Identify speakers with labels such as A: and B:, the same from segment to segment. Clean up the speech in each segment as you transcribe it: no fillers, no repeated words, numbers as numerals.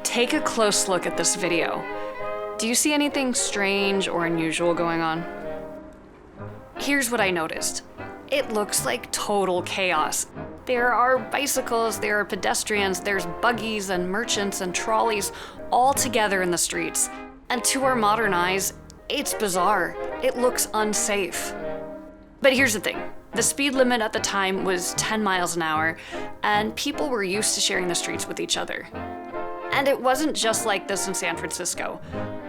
A: Take a close look at this video. Do you see anything strange or unusual going on? Here's what I noticed. It looks like total chaos. There are bicycles, there are pedestrians, there's buggies and merchants and trolleys all together in the streets. And to our modern eyes, it's bizarre. It looks unsafe. But here's the thing. The speed limit at the time was 10 miles an hour, and people were used to sharing the streets with each other. And it wasn't just like this in San Francisco.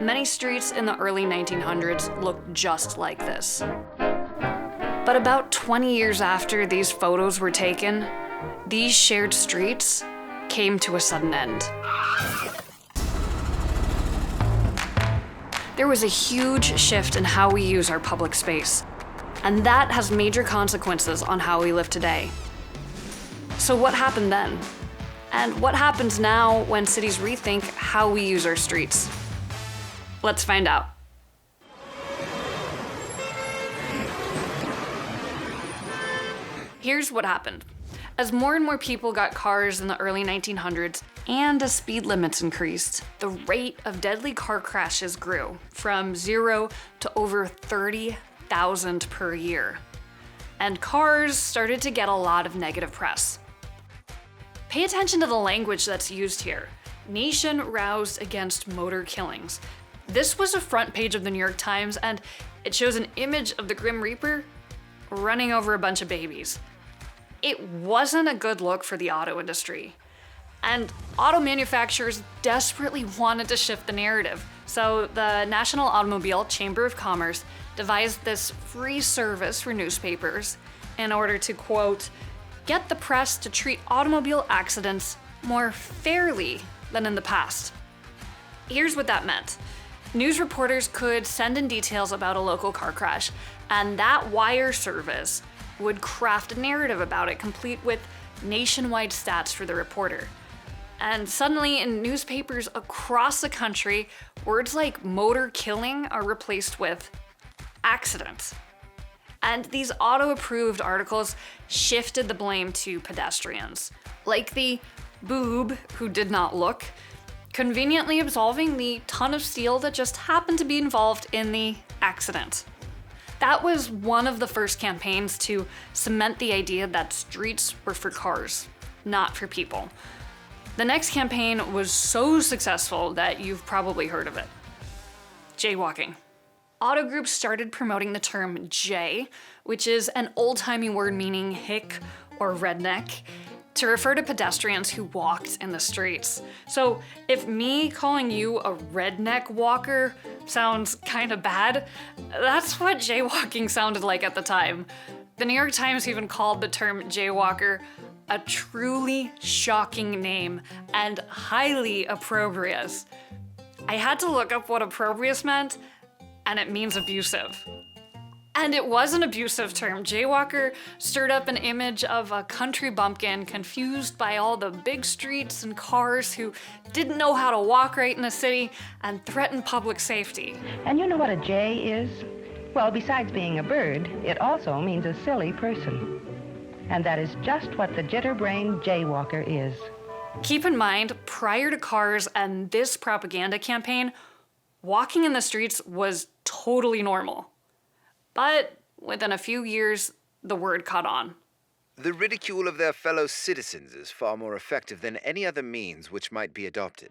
A: Many streets in the early 1900s looked just like this. But about 20 years after these photos were taken, these shared streets came to a sudden end. There was a huge shift in how we use our public space, and that has major consequences on how we live today. So what happened then? And what happens now when cities rethink how we use our streets? Let's find out. Here's what happened. As more and more people got cars in the early 1900s and as speed limits increased, the rate of deadly car crashes grew from 0 to over 30,000 per year. And cars started to get a lot of negative press. Pay attention to the language that's used here. Nation roused against motor killings. This was a front page of the New York Times, and it shows an image of the Grim Reaper running over a bunch of babies. It wasn't a good look for the auto industry. And auto manufacturers desperately wanted to shift the narrative. So the National Automobile Chamber of Commerce devised this free service for newspapers in order to, quote, get the press to treat automobile accidents more fairly than in the past. Here's what that meant. News reporters could send in details about a local car crash, and that wire service would craft a narrative about it, complete with nationwide stats for the reporter. And suddenly, in newspapers across the country, words like motor killing are replaced with accident. And these auto-approved articles shifted the blame to pedestrians, like the boob who did not look, conveniently absolving the ton of steel that just happened to be involved in the accident. That was one of the first campaigns to cement the idea that streets were for cars, not for people. The next campaign was so successful that you've probably heard of it. Jaywalking. Auto groups started promoting the term jay, which is an old-timey word meaning hick or redneck, to refer to pedestrians who walked in the streets. So if me calling you a redneck walker sounds kind of bad, that's what jaywalking sounded like at the time. The New York Times even called the term jaywalker a truly shocking name and highly opprobrious. I had to look up what opprobrious meant, and it means abusive. And it was an abusive term. Jaywalker stirred up an image of a country bumpkin confused by all the big streets and cars who didn't know how to walk right in the city and threatened public safety.
B: And you know what a jay is? Well, besides being a bird, it also means a silly person. And that is just what the jitterbrained jaywalker is.
A: Keep in mind, prior to cars and this propaganda campaign, walking in the streets was totally normal. But within a few years, the word caught on.
C: The ridicule of their fellow citizens is far more effective than any other means which might be adopted.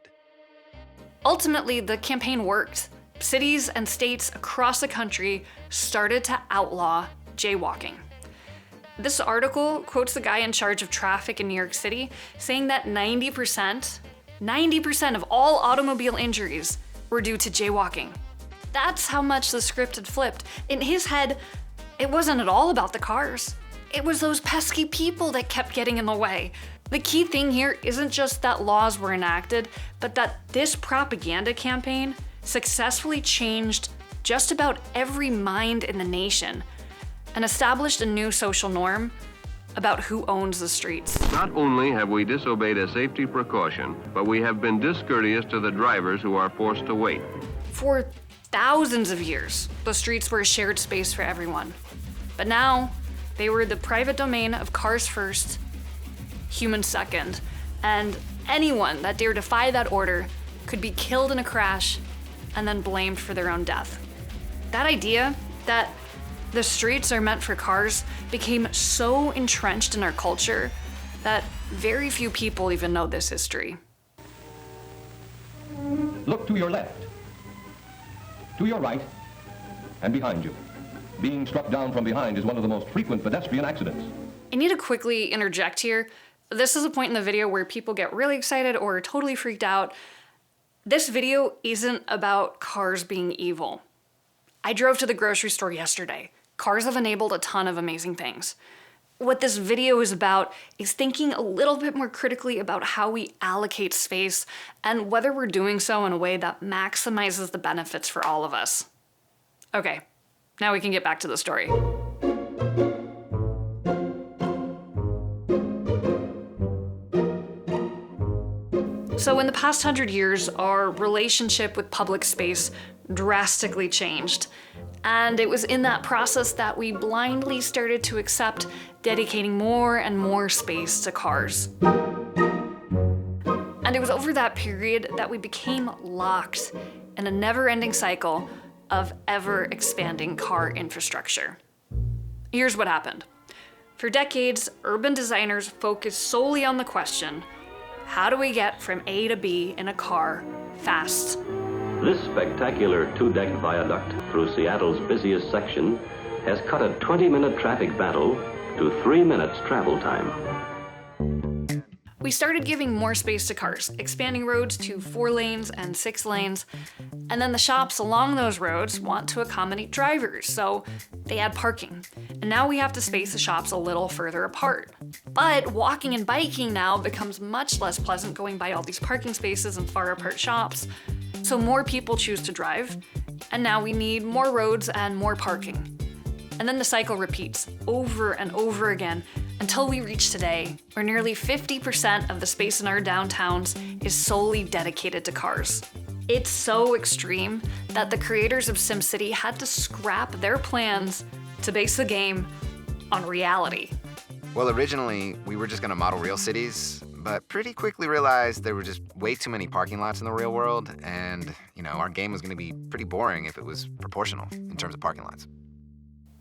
A: Ultimately, the campaign worked. Cities and states across the country started to outlaw jaywalking. This article quotes the guy in charge of traffic in New York City saying that 90% of all automobile injuries were due to jaywalking. That's how much the script had flipped. In his head, it wasn't at all about the cars. It was those pesky people that kept getting in the way. The key thing here isn't just that laws were enacted, but that this propaganda campaign successfully changed just about every mind in the nation and established a new social norm about who owns the streets.
D: Not only have we disobeyed a safety precaution, but we have been discourteous to the drivers who are forced to wait.
A: For thousands of years, the streets were a shared space for everyone. But now, they were the private domain of cars first, humans second, and anyone that dared defy that order could be killed in a crash and then blamed for their own death. That idea that the streets are meant for cars became so entrenched in our culture that very few people even know this history.
E: Look to your left, to your right, and behind you. Being struck down from behind is one of the most frequent pedestrian accidents.
A: I need to quickly interject here. This is a point in the video where people get really excited or totally freaked out. This video isn't about cars being evil. I drove to the grocery store yesterday. Cars have enabled a ton of amazing things. What this video is about is thinking a little bit more critically about how we allocate space and whether we're doing so in a way that maximizes the benefits for all of us. Okay, now we can get back to the story. So in the past 100 years, our relationship with public space drastically changed. And it was in that process that we blindly started to accept dedicating more and more space to cars. And it was over that period that we became locked in a never-ending cycle of ever-expanding car infrastructure. Here's what happened. For decades, urban designers focused solely on the question, how do we get from A to B in a car fast?
F: This spectacular two-deck viaduct through Seattle's busiest section has cut a 20-minute traffic battle to 3 minutes travel time.
A: We started giving more space to cars, expanding roads to 4 lanes and 6 lanes, and then the shops along those roads want to accommodate drivers, so they add parking. And now we have to space the shops a little further apart. But walking and biking now becomes much less pleasant going by all these parking spaces and far apart shops, so more people choose to drive, and now we need more roads and more parking. And then the cycle repeats over and over again until we reach today, where nearly 50% of the space in our downtowns is solely dedicated to cars. It's so extreme that the creators of SimCity had to scrap their plans to base the game on reality.
C: Well, originally, we were just gonna model real cities, but pretty quickly realized there were just way too many parking lots in the real world, and, our game was gonna be pretty boring if it was proportional in terms of parking lots.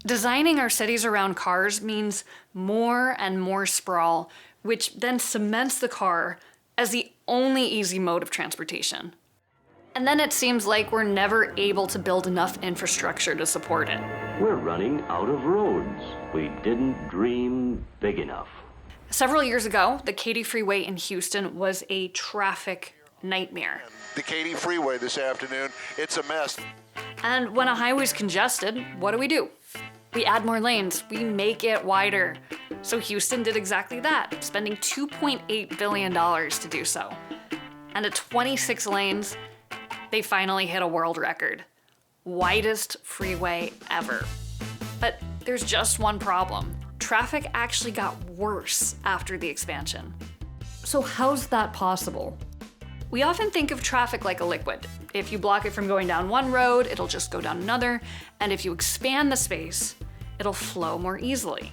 A: Designing our cities around cars means more and more sprawl, which then cements the car as the only easy mode of transportation. And then it seems like we're never able to build enough infrastructure to support it.
F: We're running out of roads. We didn't dream big enough.
A: Several years ago, the Katy Freeway in Houston was a traffic nightmare.
G: The Katy Freeway this afternoon, it's a mess.
A: And when a highway's congested, what do? We add more lanes, we make it wider. So Houston did exactly that, spending $2.8 billion to do so. And at 26 lanes, they finally hit a world record. Widest freeway ever. But there's just one problem. Traffic actually got worse after the expansion. So how's that possible? We often think of traffic like a liquid. If you block it from going down one road, it'll just go down another, and if you expand the space, it'll flow more easily.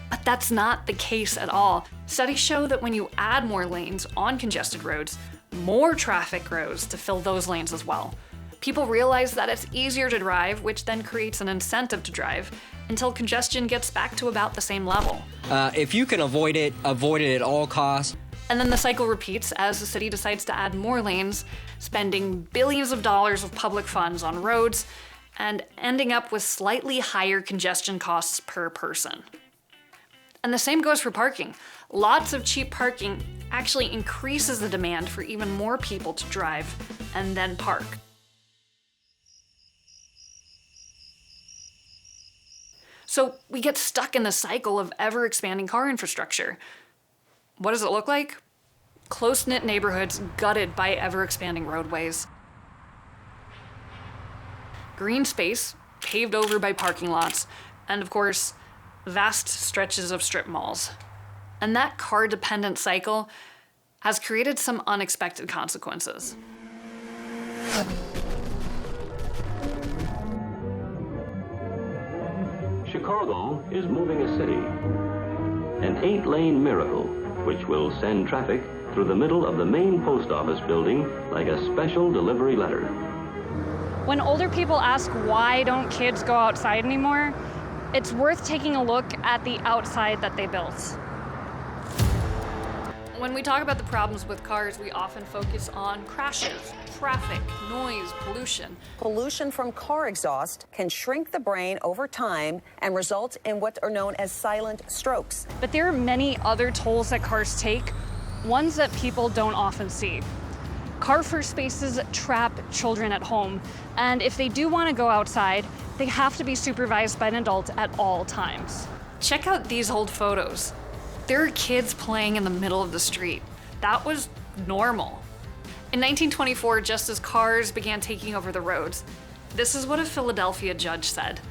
A: But that's not the case at all. Studies show that when you add more lanes on congested roads, more traffic grows to fill those lanes as well. People realize that it's easier to drive, which then creates an incentive to drive, until congestion gets back to about the same level.
H: If you can avoid it at all costs.
A: And then the cycle repeats as the city decides to add more lanes, spending billions of dollars of public funds on roads, and ending up with slightly higher congestion costs per person. And the same goes for parking. Lots of cheap parking actually increases the demand for even more people to drive and then park. So we get stuck in the cycle of ever-expanding car infrastructure. What does it look like? Close-knit neighborhoods gutted by ever-expanding roadways. Green space paved over by parking lots, and of course, vast stretches of strip malls. And that car-dependent cycle has created some unexpected consequences.
F: Chicago is moving a city. An 8-lane miracle which will send traffic through the middle of the main post office building like a special delivery letter.
A: When older people ask why don't kids go outside anymore, it's worth taking a look at the outside that they built. When we talk about the problems with cars, we often focus on crashes, traffic, noise, pollution.
I: Pollution from car exhaust can shrink the brain over time and result in what are known as silent strokes.
A: But there are many other tolls that cars take, ones that people don't often see. Car-first spaces trap children at home, and if they do want to go outside, they have to be supervised by an adult at all times. Check out these old photos. There are kids playing in the middle of the street. That was normal. In 1924, just as cars began taking over the roads, this is what a Philadelphia judge said.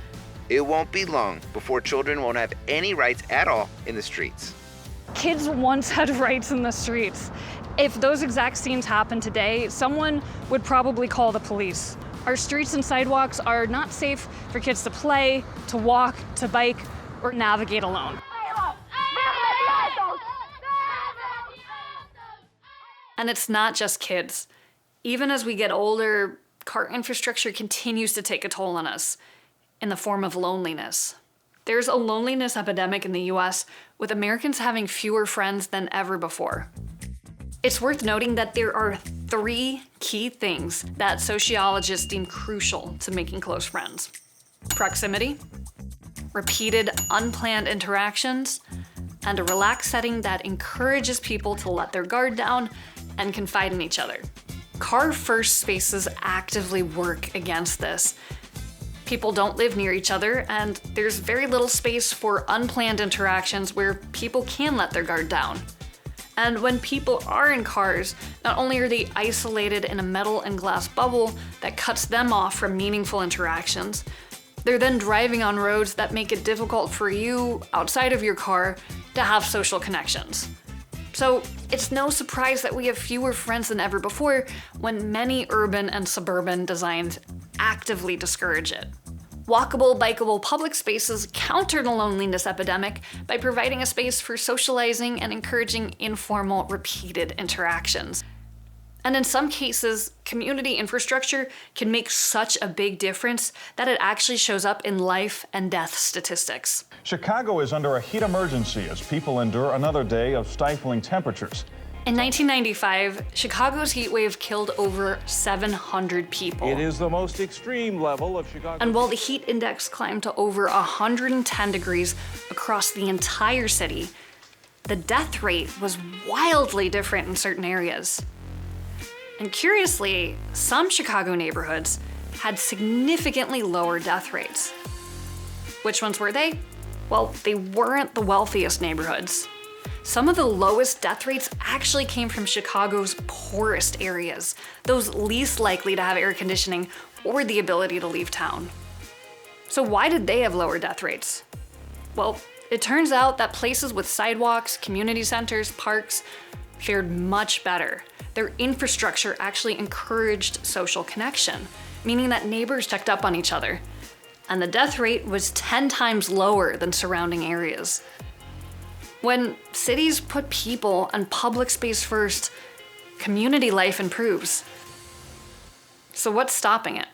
C: It won't be long before children won't have any rights at all in the streets.
A: Kids once had rights in the streets. If those exact scenes happened today, someone would probably call the police. Our streets and sidewalks are not safe for kids to play, to walk, to bike, or navigate alone. And it's not just kids. Even as we get older, car infrastructure continues to take a toll on us in the form of loneliness. There's a loneliness epidemic in the US, with Americans having fewer friends than ever before. It's worth noting that there are 3 key things that sociologists deem crucial to making close friends: proximity, repeated unplanned interactions, and a relaxed setting that encourages people to let their guard down and confide in each other. Car-first spaces actively work against this. People don't live near each other, and there's very little space for unplanned interactions where people can let their guard down. And when people are in cars, not only are they isolated in a metal and glass bubble that cuts them off from meaningful interactions, they're then driving on roads that make it difficult for you, outside of your car, to have social connections. So it's no surprise that we have fewer friends than ever before when many urban and suburban designs actively discourage it. Walkable, bikeable public spaces counter the loneliness epidemic by providing a space for socializing and encouraging informal, repeated interactions. And in some cases, community infrastructure can make such a big difference that it actually shows up in life and death statistics.
J: Chicago is under a heat emergency as people endure another day of stifling temperatures.
A: In 1995, Chicago's heat wave killed over 700 people.
J: It is the most extreme level of Chicago.
A: And while the heat index climbed to over 110 degrees across the entire city, the death rate was wildly different in certain areas. And curiously, some Chicago neighborhoods had significantly lower death rates. Which ones were they? Well, they weren't the wealthiest neighborhoods. Some of the lowest death rates actually came from Chicago's poorest areas, those least likely to have air conditioning or the ability to leave town. So why did they have lower death rates? Well, it turns out that places with sidewalks, community centers, parks fared much better. Their infrastructure actually encouraged social connection, meaning that neighbors checked up on each other. And the death rate was 10 times lower than surrounding areas. When cities put people and public space first, community life improves. So what's stopping it?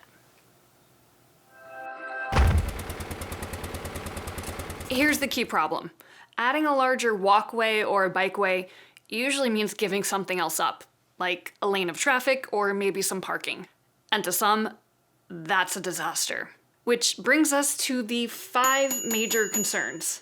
A: Here's the key problem. Adding a larger walkway or a bikeway usually means giving something else up, like a lane of traffic or maybe some parking. And to some, that's a disaster. Which brings us to the 5 major concerns.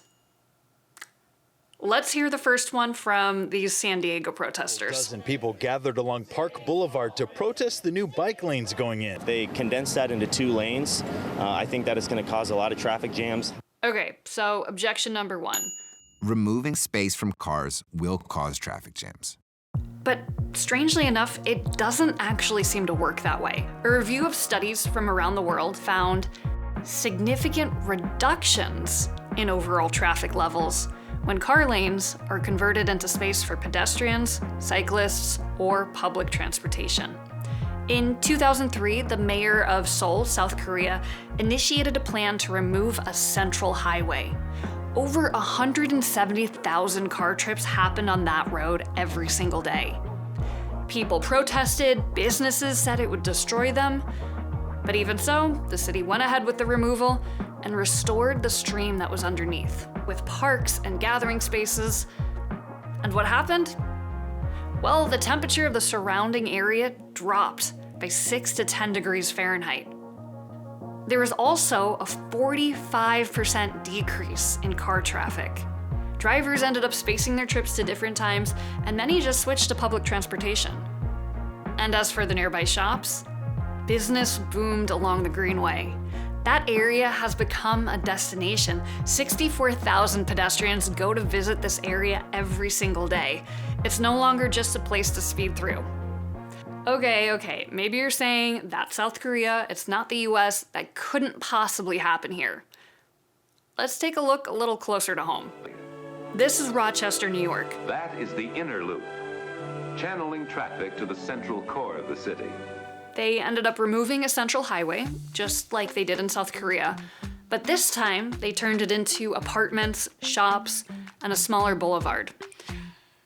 A: Let's hear the first one from these San Diego protesters.
K: A dozen people gathered along Park Boulevard to protest the new bike lanes going in.
L: They condensed that into 2 lanes. I think that is going to cause a lot of traffic jams.
A: Okay, so objection number 1.
C: Removing space from cars will cause traffic jams.
A: But strangely enough, it doesn't actually seem to work that way. A review of studies from around the world found significant reductions in overall traffic levels when car lanes are converted into space for pedestrians, cyclists, or public transportation. In 2003, the mayor of Seoul, South Korea, initiated a plan to remove a central highway. Over 170,000 car trips happened on that road every single day. People protested, businesses said it would destroy them, but even so, the city went ahead with the removal and restored the stream that was underneath, with parks and gathering spaces. And what happened? Well, the temperature of the surrounding area dropped by 6 to 10 degrees Fahrenheit. There was also a 45% decrease in car traffic. Drivers ended up spacing their trips to different times, and many just switched to public transportation. And as for the nearby shops, business boomed along the Greenway. That area has become a destination. 64,000 pedestrians go to visit this area every single day. It's no longer just a place to speed through. Okay, maybe you're saying that's South Korea, it's not the US, that couldn't possibly happen here. Let's take a look a little closer to home. This is Rochester, New York.
M: That is the inner loop, channeling traffic to the central core of the city.
A: They ended up removing a central highway, just like they did in South Korea, but this time they turned it into apartments, shops, and a smaller boulevard.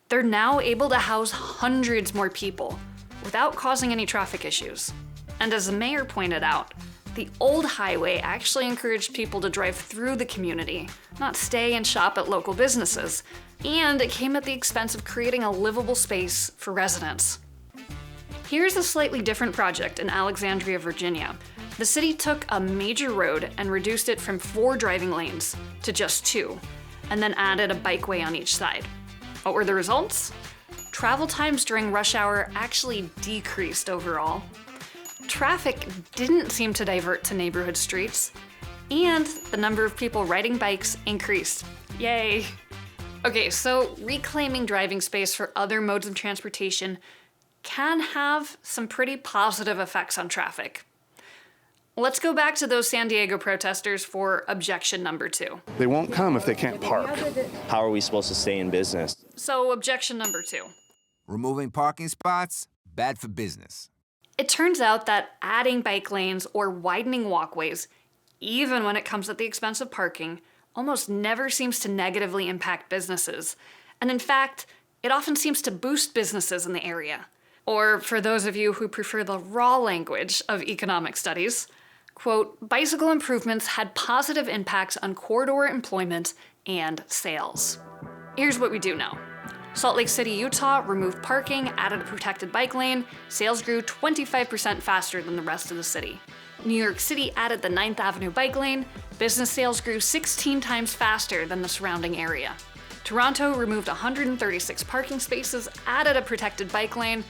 A: They're now able to house hundreds more people without causing any traffic issues. And as the mayor pointed out, the old highway actually encouraged people to drive through the community, not stay and shop at local businesses. And it came at the expense of creating a livable space for residents. Here's a slightly different project in Alexandria, Virginia. The city took a major road and reduced it from 4 driving lanes to just 2, and then added a bikeway on each side. What were the results? Travel times during rush hour actually decreased overall. Traffic didn't seem to divert to neighborhood streets, and the number of people riding bikes increased. Yay! Okay, so reclaiming driving space for other modes of transportation can have some pretty positive effects on traffic. Let's go back to those San Diego protesters for objection number 2.
N: They won't come if they can't park.
L: How are we supposed to stay in business?
A: So objection number 2.
C: Removing parking spots, bad for business.
A: It turns out that adding bike lanes or widening walkways, even when it comes at the expense of parking, almost never seems to negatively impact businesses. And in fact, it often seems to boost businesses in the area. Or for those of you who prefer the raw language of economic studies, quote, bicycle improvements had positive impacts on corridor employment and sales. Here's what we do know. Salt Lake City, Utah removed parking, added a protected bike lane, sales grew 25% faster than the rest of the city. New York City added the 9th Avenue bike lane, business sales grew 16 times faster than the surrounding area. Toronto removed 136 parking spaces, added a protected bike lane,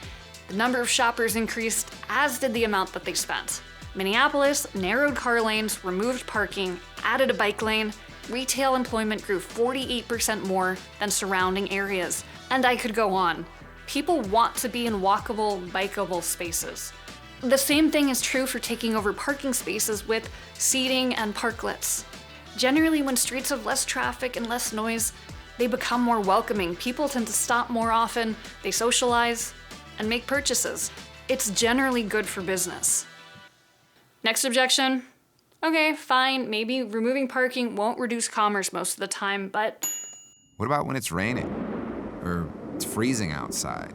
A: the number of shoppers increased, as did the amount that they spent. Minneapolis narrowed car lanes, removed parking, added a bike lane, retail employment grew 48% more than surrounding areas. And I could go on. People want to be in walkable, bikeable spaces. The same thing is true for taking over parking spaces with seating and parklets. Generally, when streets have less traffic and less noise, they become more welcoming. People tend to stop more often, they socialize, and make purchases. It's generally good for business. Next objection? Okay, fine, maybe removing parking won't reduce commerce most of the time, but...
C: What about when it's raining? Or it's freezing outside?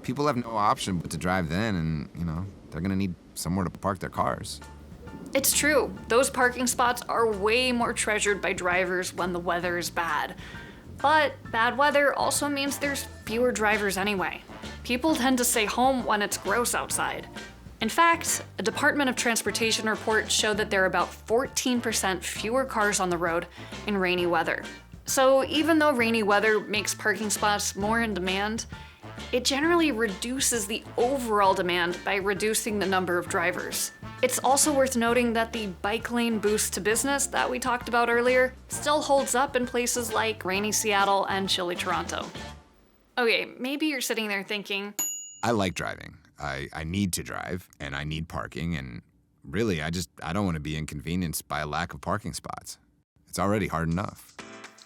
C: People have no option but to drive then, and, they're gonna need somewhere to park their cars.
A: It's true. Those parking spots are way more treasured by drivers when the weather is bad. But bad weather also means there's fewer drivers anyway. People tend to stay home when it's gross outside. In fact, a Department of Transportation report showed that there are about 14% fewer cars on the road in rainy weather. So even though rainy weather makes parking spots more in demand, it generally reduces the overall demand by reducing the number of drivers. It's also worth noting that the bike lane boost to business that we talked about earlier still holds up in places like rainy Seattle and chilly Toronto. Okay, maybe you're sitting there thinking,
C: I like driving. I need to drive, and I need parking, and really, I don't want to be inconvenienced by a lack of parking spots. It's already hard enough.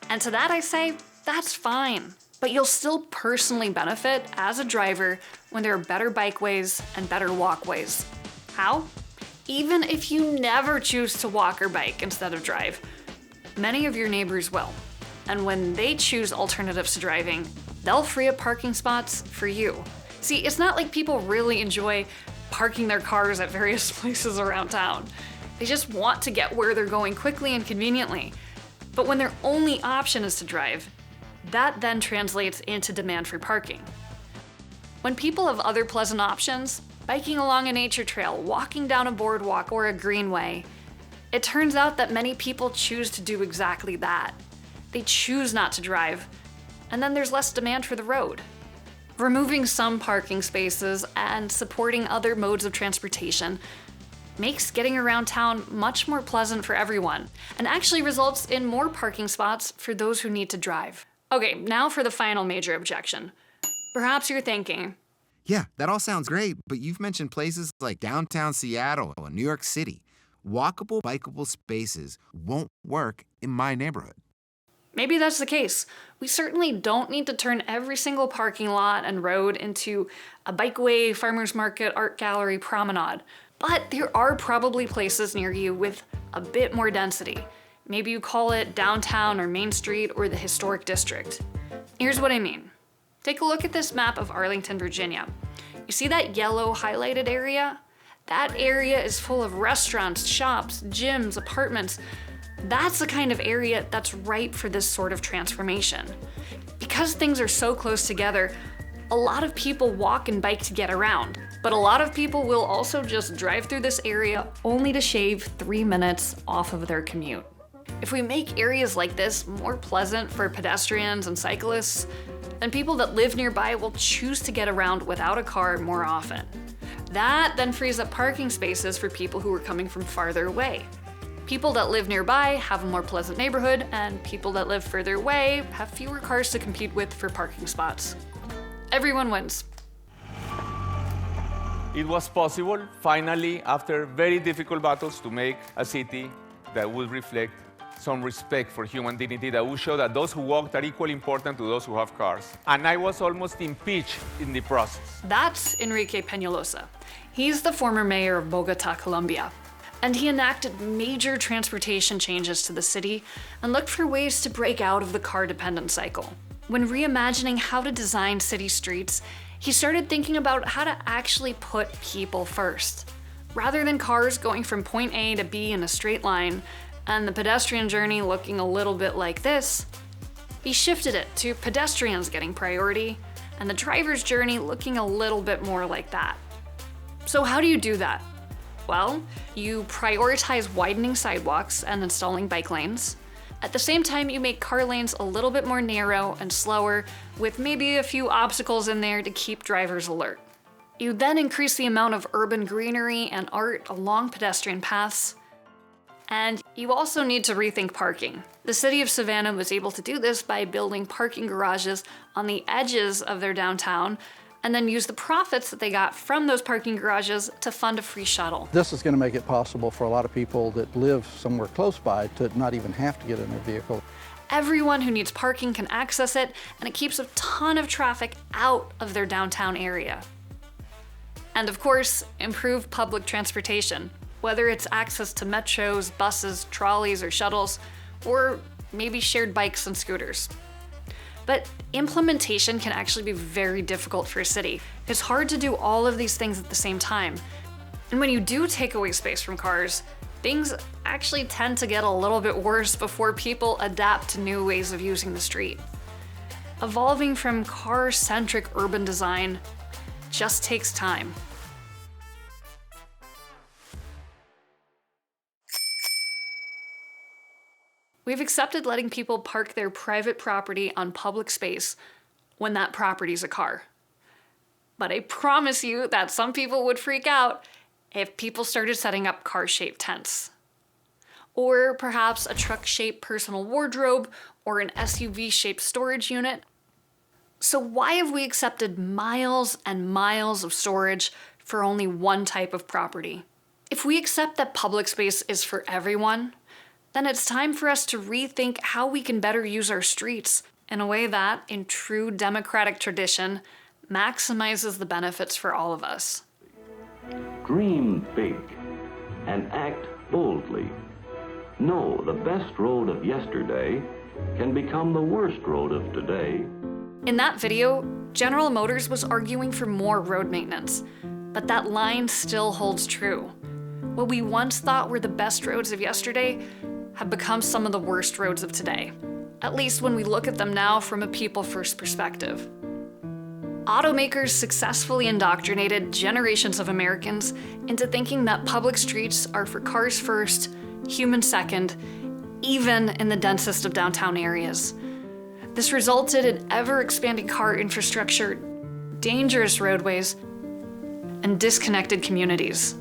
A: And to that I say, that's fine. But you'll still personally benefit as a driver when there are better bikeways and better walkways. How? Even if you never choose to walk or bike instead of drive, many of your neighbors will. And when they choose alternatives to driving, they'll free up parking spots for you. See, it's not like people really enjoy parking their cars at various places around town. They just want to get where they're going quickly and conveniently. But when their only option is to drive, that then translates into demand for parking. When people have other pleasant options, biking along a nature trail, walking down a boardwalk or a greenway, it turns out that many people choose to do exactly that. They choose not to drive, and then there's less demand for the road. Removing some parking spaces and supporting other modes of transportation makes getting around town much more pleasant for everyone, and actually results in more parking spots for those who need to drive. Okay, now for the final major objection. Perhaps you're thinking,
C: Yeah, that all sounds great, but you've mentioned places like downtown Seattle or New York City. Walkable, bikeable spaces won't work in my neighborhood.
A: maybe that's the case. We certainly don't need to turn every single parking lot and road into a bikeway, farmer's market, art gallery, promenade. But there are probably places near you with a bit more density. Maybe you call it downtown or Main Street or the historic district. Here's what I mean. Take a look at this map of Arlington, Virginia. You see that yellow highlighted area? That area is full of restaurants, shops, gyms, apartments. That's the kind of area that's ripe for this sort of transformation. Because things are so close together, a lot of people walk and bike to get around, but a lot of people will also just drive through this area only to shave 3 minutes off of their commute. If we make areas like this more pleasant for pedestrians and cyclists, then people that live nearby will choose to get around without a car more often. That then frees up parking spaces for people who are coming from farther away. People that live nearby have a more pleasant neighborhood, and people that live further away have fewer cars to compete with for parking spots. Everyone wins.
O: It was possible, finally, after very difficult battles, to make a city that would reflect some respect for human dignity, that would show that those who walk are equally important to those who have cars. And I was almost impeached in the process.
A: That's Enrique Peñalosa. He's the former mayor of Bogota, Colombia. And he enacted major transportation changes to the city and looked for ways to break out of the car-dependent cycle. When reimagining how to design city streets, he started thinking about how to actually put people first. Rather than cars going from point A to B in a straight line, and the pedestrian journey looking a little bit like this, he shifted it to pedestrians getting priority, and the driver's journey looking a little bit more like that. So how do you do that? Well, you prioritize widening sidewalks and installing bike lanes. At the same time, you make car lanes a little bit more narrow and slower, with maybe a few obstacles in there to keep drivers alert. You then increase the amount of urban greenery and art along pedestrian paths. And you also need to rethink parking. The city of Savannah was able to do this by building parking garages on the edges of their downtown, and then use the profits that they got from those parking garages to fund a free shuttle.
P: This is going to make it possible for a lot of people that live somewhere close by to not even have to get in their vehicle.
A: Everyone who needs parking can access it, and it keeps a ton of traffic out of their downtown area. And of course, improved public transportation. Whether it's access to metros, buses, trolleys, or shuttles, or maybe shared bikes and scooters. But implementation can actually be very difficult for a city. It's hard to do all of these things at the same time. And when you do take away space from cars, things actually tend to get a little bit worse before people adapt to new ways of using the street. Evolving from car-centric urban design just takes time. We've accepted letting people park their private property on public space when that property's a car. But I promise you that some people would freak out if people started setting up car-shaped tents. Or perhaps a truck-shaped personal wardrobe or an SUV-shaped storage unit. So why have we accepted miles and miles of storage for only one type of property? If we accept that public space is for everyone, then it's time for us to rethink how we can better use our streets in a way that, in true democratic tradition, maximizes the benefits for all of us.
F: Dream big and act boldly. Know the best road of yesterday can become the worst road of today.
A: In that video, General Motors was arguing for more road maintenance, but that line still holds true. What we once thought were the best roads of yesterday have become some of the worst roads of today, at least when we look at them now from a people-first perspective. Automakers successfully indoctrinated generations of Americans into thinking that public streets are for cars first, humans second, even in the densest of downtown areas. This resulted in ever-expanding car infrastructure, dangerous roadways, and disconnected communities.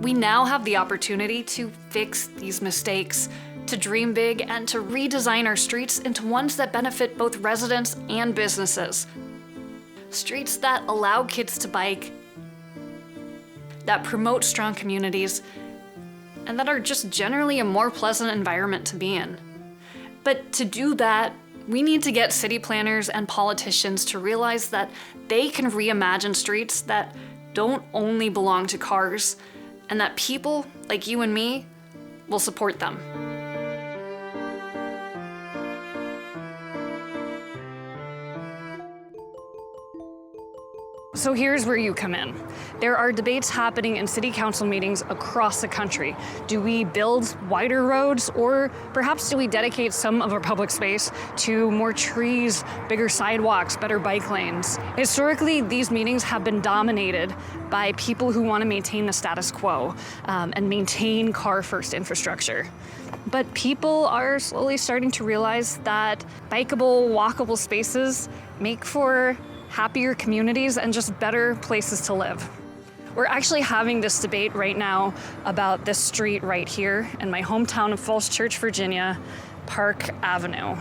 A: We now have the opportunity to fix these mistakes, to dream big, and to redesign our streets into ones that benefit both residents and businesses. Streets that allow kids to bike, that promote strong communities, and that are just generally a more pleasant environment to be in. But to do that, we need to get city planners and politicians to realize that they can reimagine streets that don't only belong to cars, and that people like you and me will support them. So here's where you come in. There are debates happening in city council meetings across the country. Do we build wider roads, or perhaps do we dedicate some of our public space to more trees, bigger sidewalks, better bike lanes? Historically, these meetings have been dominated by people who want to maintain the status quo and maintain car-first infrastructure. But people are slowly starting to realize that bikeable, walkable spaces make for happier communities and just better places to live. We're actually having this debate right now about this street right here in my hometown of Falls Church, Virginia, Park Avenue.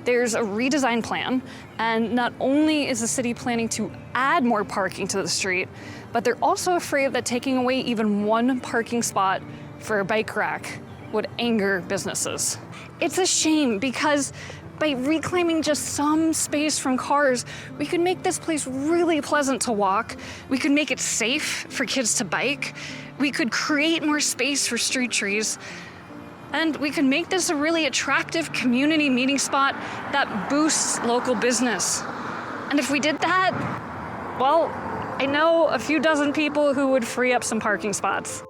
A: There's a redesign plan, and not only is the city planning to add more parking to the street, but they're also afraid that taking away even one parking spot for a bike rack would anger businesses. It's a shame, because by reclaiming just some space from cars, we could make this place really pleasant to walk. We could make it safe for kids to bike. We could create more space for street trees. And we could make this a really attractive community meeting spot that boosts local business. And if we did that, well, I know a few dozen people who would free up some parking spots.